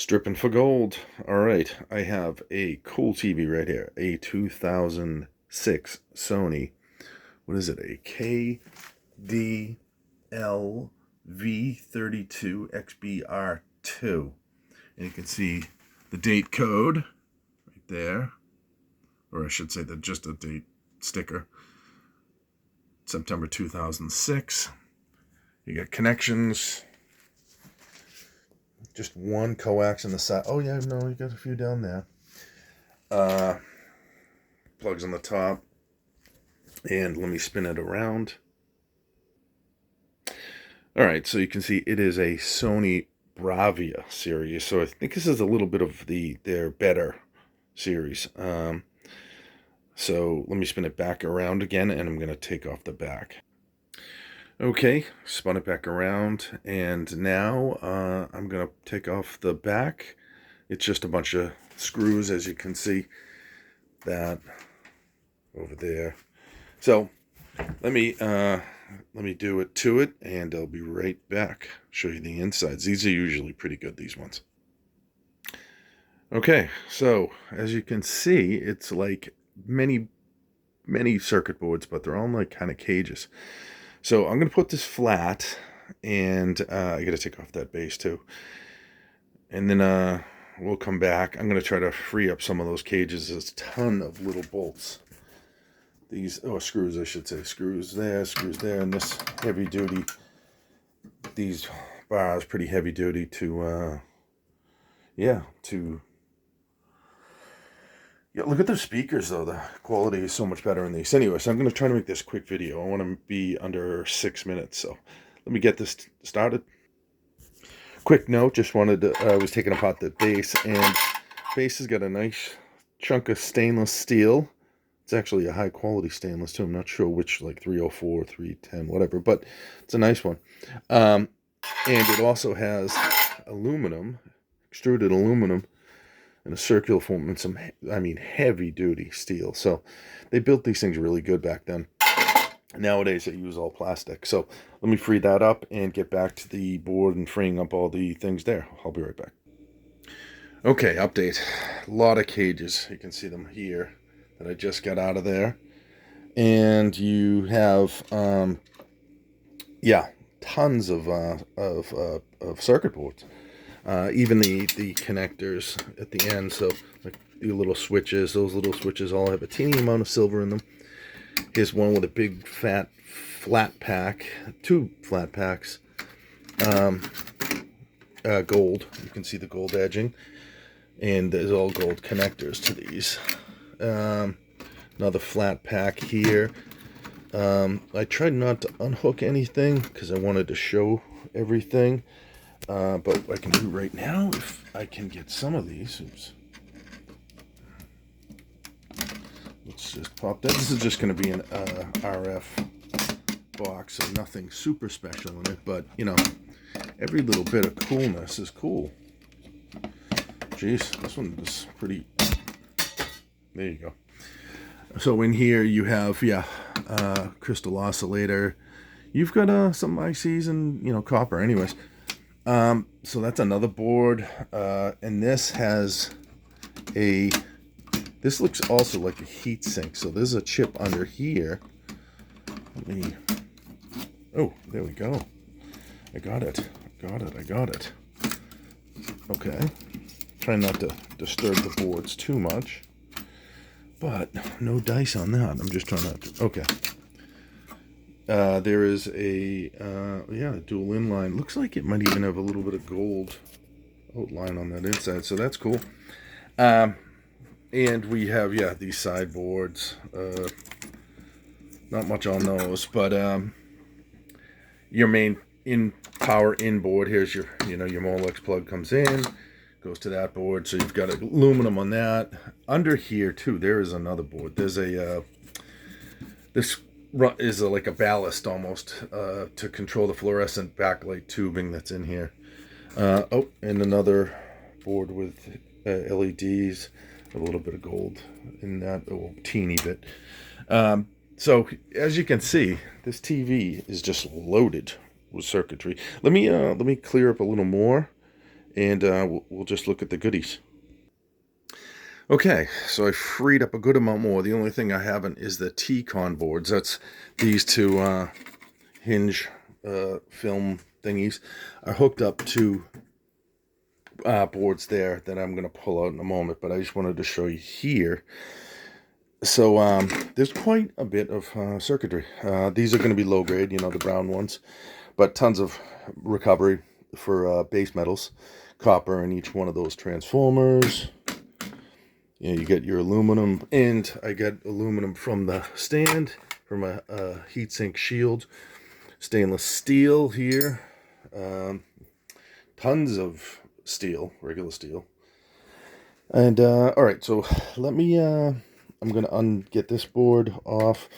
Stripping for gold. All right, I have a cool TV right here, a 2006 Sony. What is it? A KDL V32XBR2. And you can see the date code right there, or I should say that just a date sticker. September 2006. You got connections. Just one coax on the side. Oh yeah, no, you got a few down there. Plugs on the top. And let me spin it around. Alright, so you can see it is a Sony Bravia series. So I think this is a little bit of their better series. So let me spin it back around again, and I'm going to take off the back. Okay, spun it back around, and now I'm going to take off the back. It's just a bunch of screws, as you can see, that over there. So let me do it to it, and I'll be right back. Show you the insides. These are usually pretty good, these ones. Okay, so as you can see, it's like many circuit boards, but they're all like kind of cages. So I'm going to put this flat, and I got to take off that base too. And then we'll come back. I'm going to try to free up some of those cages. There's a ton of little bolts. These, screws, I should say. Screws there, and this heavy duty. These bars pretty heavy duty to, yeah, look at the speakers, though. The quality is so much better in these. Anyway, so I'm going to try to make this quick video. I want to be under 6 minutes, so let me get this started. Quick note, just wanted to, I was taking apart the base, and base has got a nice chunk of stainless steel. It's actually a high quality stainless, too. I'm not sure which, like 304, 310, whatever, but it's a nice one. And it also has aluminum, extruded aluminum, in a circular form, and some, heavy duty steel. So they built these things really good back then. Nowadays they use all plastic. So let me free that up and get back to the board and freeing up all the things there. I'll be right back. Okay, update. A lot of cages. You can see them here that I just got out of there. And you have, tons of circuit boards. Even the connectors at the end, so like the little switches, those little switches all have a teeny amount of silver in them. Here's one with a big fat flat pack, 2 flat packs, gold. You can see the gold edging, and there's all gold connectors to these. Another flat pack here. I tried not to unhook anything because I wanted to show everything. But what I can do right now, if I can get some of these, oops. Let's just pop that. This is just going to be an RF box, so nothing super special in it, but, every little bit of coolness is cool. Jeez, this one is pretty... There you go. So in here you have, crystal oscillator. You've got some ICs and, copper anyways. So that's another board, and this has this looks also like a heat sink, so there's a chip under here. Oh, there we go. I got it. Okay. Try not to disturb the boards too much, but no dice on that. I'm just trying not to. Okay. There is a dual inline. Looks like it might even have a little bit of gold outline on that inside, so that's cool. And we have these sideboards. Not much on those, but your main power in board. Here's your your Molex plug comes in, goes to that board. So you've got aluminum on that. Under here too, there is another board. There's a this is like a ballast almost to control the fluorescent backlight tubing that's in here. And another board with LEDs, a little bit of gold in that, teeny bit. So as you can see, this TV is just loaded with circuitry. Let me clear up a little more, and we'll just look at the goodies. Okay, so I freed up a good amount more. The only thing I haven't is the T-con boards. That's these two hinge film thingies are hooked up to boards there that I'm going to pull out in a moment, but I just wanted to show you here. So there's quite a bit of circuitry. These are going to be low grade, you know, the brown ones, but tons of recovery for base metals, copper in each one of those transformers. You know, you get your aluminum, and I get aluminum from the stand, from a heatsink shield, stainless steel here, tons of steel, regular steel. And all right, so let me I'm gonna get this board off.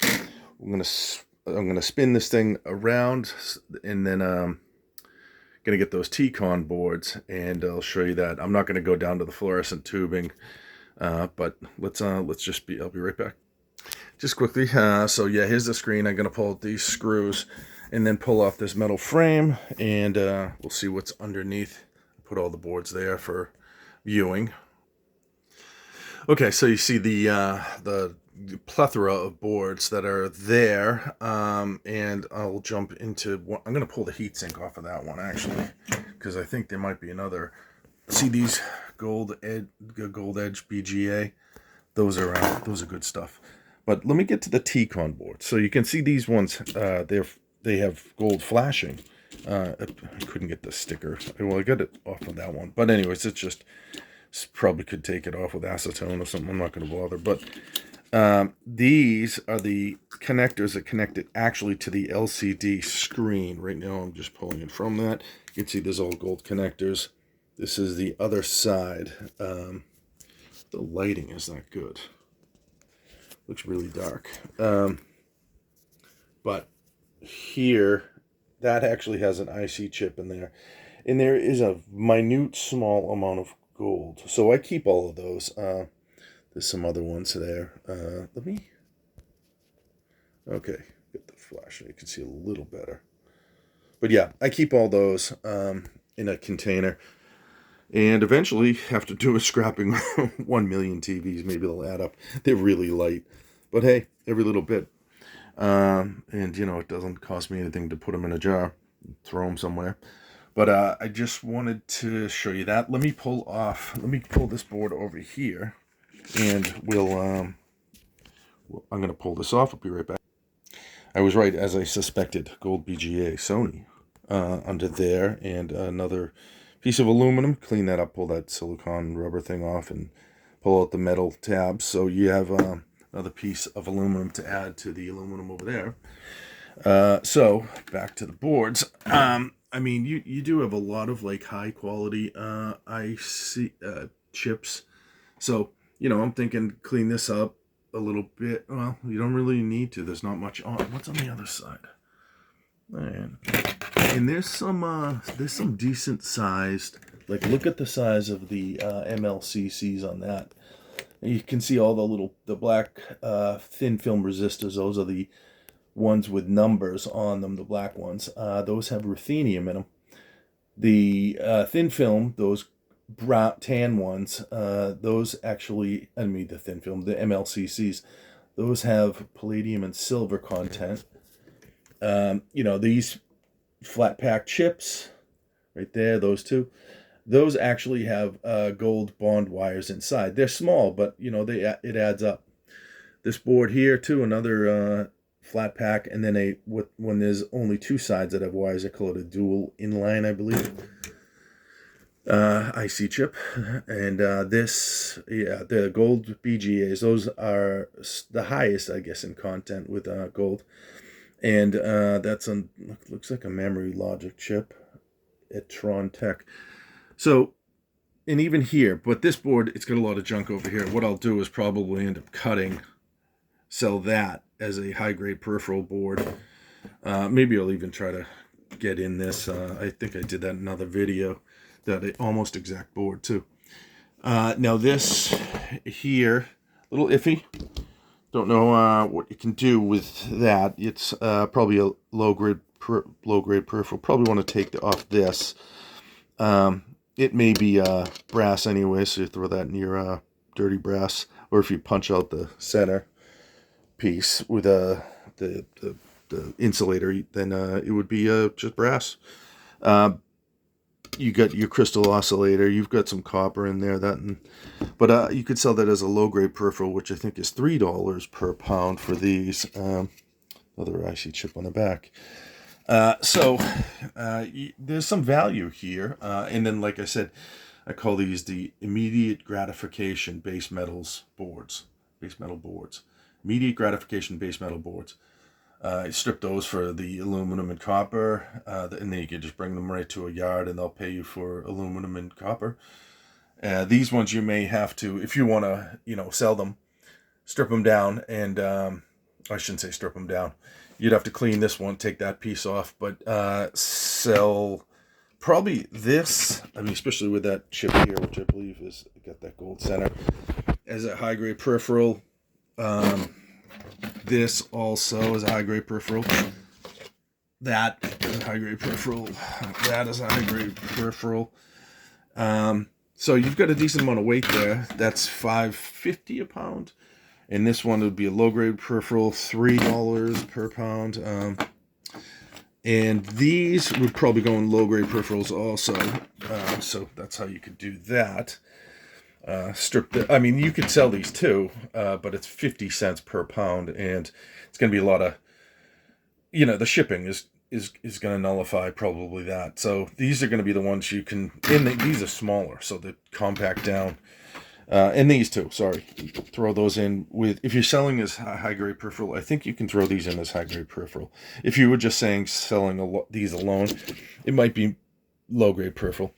I'm gonna spin this thing around, and then gonna get those T-con boards, and I'll show you that. I'm not gonna go down to the fluorescent tubing. But I'll be right back. Just quickly, so yeah, here's the screen. I'm gonna pull out these screws and then pull off this metal frame, and we'll see what's underneath. Put all the boards there for viewing. Okay, so you see the plethora of boards that are there, and I'll jump into one. I'm gonna pull the heatsink off of that one actually, because I think there might be another. See these gold edge BGA? Those are good stuff. But let me get to the T-con board. So you can see these ones. They have gold flashing. I couldn't get the sticker. Well, I got it off of that one. But anyways, probably could take it off with acetone or something. I'm not going to bother. But these are the connectors that connect it actually to the LCD screen. Right now, I'm just pulling it from that. You can see there's all gold connectors. This is the other side. The lighting is not good. Looks really dark. But here, that actually has an IC chip in there. And there is a minute, small amount of gold. So I keep all of those. There's some other ones there. Okay, get the flash. You can see a little better. But yeah, I keep all those in a container. And eventually, after doing scrapping 1 million TVs, maybe they'll add up. They're really light. But hey, every little bit. And, you know, it doesn't cost me anything to put them in a jar, throw them somewhere. But I just wanted to show you that. Let me pull this board over here. And I'm going to pull this off. I'll be right back. I was right, as I suspected. Gold BGA Sony under there. And another piece of aluminum. Clean that up, pull that silicone rubber thing off, and pull out the metal tabs. So you have another piece of aluminum to add to the aluminum over there. So back to the boards. I mean, you do have a lot of like high quality IC chips. So, you know, I'm thinking clean this up a little bit. Well, you don't really need to. There's not much on. What's on the other side? And there's some decent sized, like, look at the size of the MLCCs on that. And you can see all the black thin film resistors. Those are the ones with numbers on them, the black ones. Those have ruthenium in them. The thin film, those brown tan ones, those actually, I mean the thin film, the MLCCs, those have palladium and silver content. You know, these flat pack chips right there, those two, those actually have gold bond wires inside. They're small, but you know, it adds up. This board here too, another flat pack, and then when there's only two sides that have wires, I call it a dual inline, I believe. IC chip, and the gold BGAs, those are the highest, I guess, in content with gold. And that's looks like a memory logic chip at Tron Tech. So, and even here, but this board, it's got a lot of junk over here. What I'll do is probably end up sell that as a high-grade peripheral board. Maybe I'll even try to get in this. I think I did that in another video. That almost exact board too. Now this here, a little iffy. Don't know what you can do with that. It's probably a low grade peripheral. Probably want to take off this. it may be brass anyway, so you throw that in your dirty brass. Or if you punch out the center piece with the insulator, then it would be just brass. You got your crystal oscillator. You've got some copper in there. But you could sell that as a low-grade peripheral, which I think is $3 per pound for these. Another IC chip on the back. So there's some value here. And then, like I said, I call these the immediate gratification base metal boards. Immediate gratification base metal boards. You strip those for the aluminum and copper, and then you can just bring them right to a yard and they'll pay you for aluminum and copper. These ones you may have to, if you want to, sell them, strip them down, and I shouldn't say strip them down. You'd have to clean this one, take that piece off, but sell probably this, especially with that chip here, which I believe is got that gold center, as a high-grade peripheral. This also is a high-grade peripheral. That is a high-grade peripheral. That is a high-grade peripheral. So you've got a decent amount of weight there. That's $5.50 a pound. And this one would be a low-grade peripheral, $3 per pound. And these would probably go in low-grade peripherals also. So that's how you could do that. You could sell these too, but it's 50 cents per pound, and it's going to be a lot of, the shipping is going to nullify probably that. So these are going to be the ones you can, these are smaller, so they compact down. And these too, throw those in with, if you're selling as high-grade peripheral, I think you can throw these in as high-grade peripheral. If you were just selling these alone, it might be low-grade peripheral.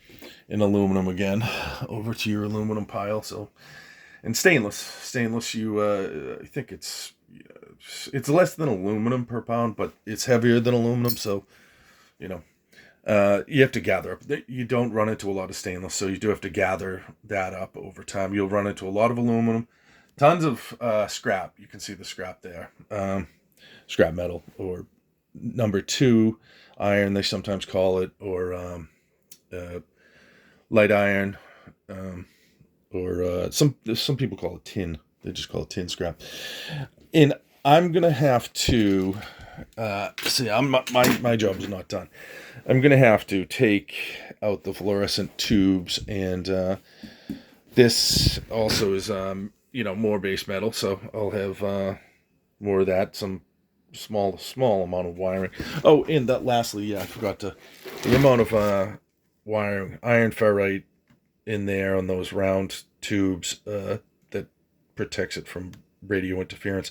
In aluminum again, over to your aluminum pile. So, and stainless, you I think it's less than aluminum per pound, but it's heavier than aluminum. So, you have to gather up. You don't run into a lot of stainless, so you do have to gather that up over time. You'll run into a lot of aluminum, tons of scrap. You can see the scrap there, scrap metal, or number 2 iron, they sometimes call it, or light iron, or some people call it tin. They just call it tin scrap. And I'm gonna have to my job is not done. I'm gonna have to take out the fluorescent tubes, and this also is more base metal, so I'll have more of that. Some small amount of wiring. Oh, and that lastly, I forgot the amount of wiring, iron ferrite in there on those round tubes that protects it from radio interference.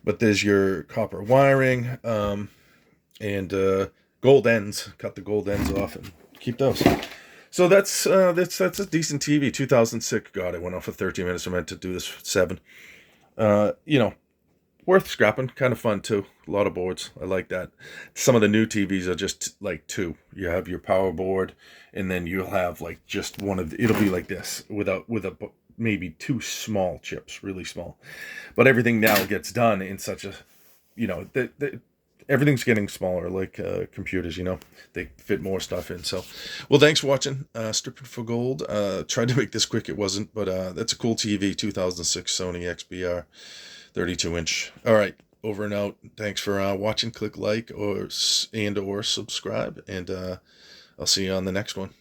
But there's your copper wiring, and gold ends. Cut the gold ends off and keep those. So that's a decent TV. 2006. God, I went on for 13 minutes. I meant to do this for 7. Worth scrapping, kind of fun too. A lot of boards, I like that. Some of the new TVs are just like 2. You have your power board, and then you'll have like just one of. It'll be like this with maybe 2 small chips, really small. But everything now gets done in such a, everything's getting smaller, like computers. They fit more stuff in. So, well, thanks for watching. Stripping for Gold. Tried to make this quick, it wasn't, but that's a cool TV. 2006 Sony XBR. 32-inch. All right, over and out. Thanks for watching. Click like or subscribe, and I'll see you on the next one.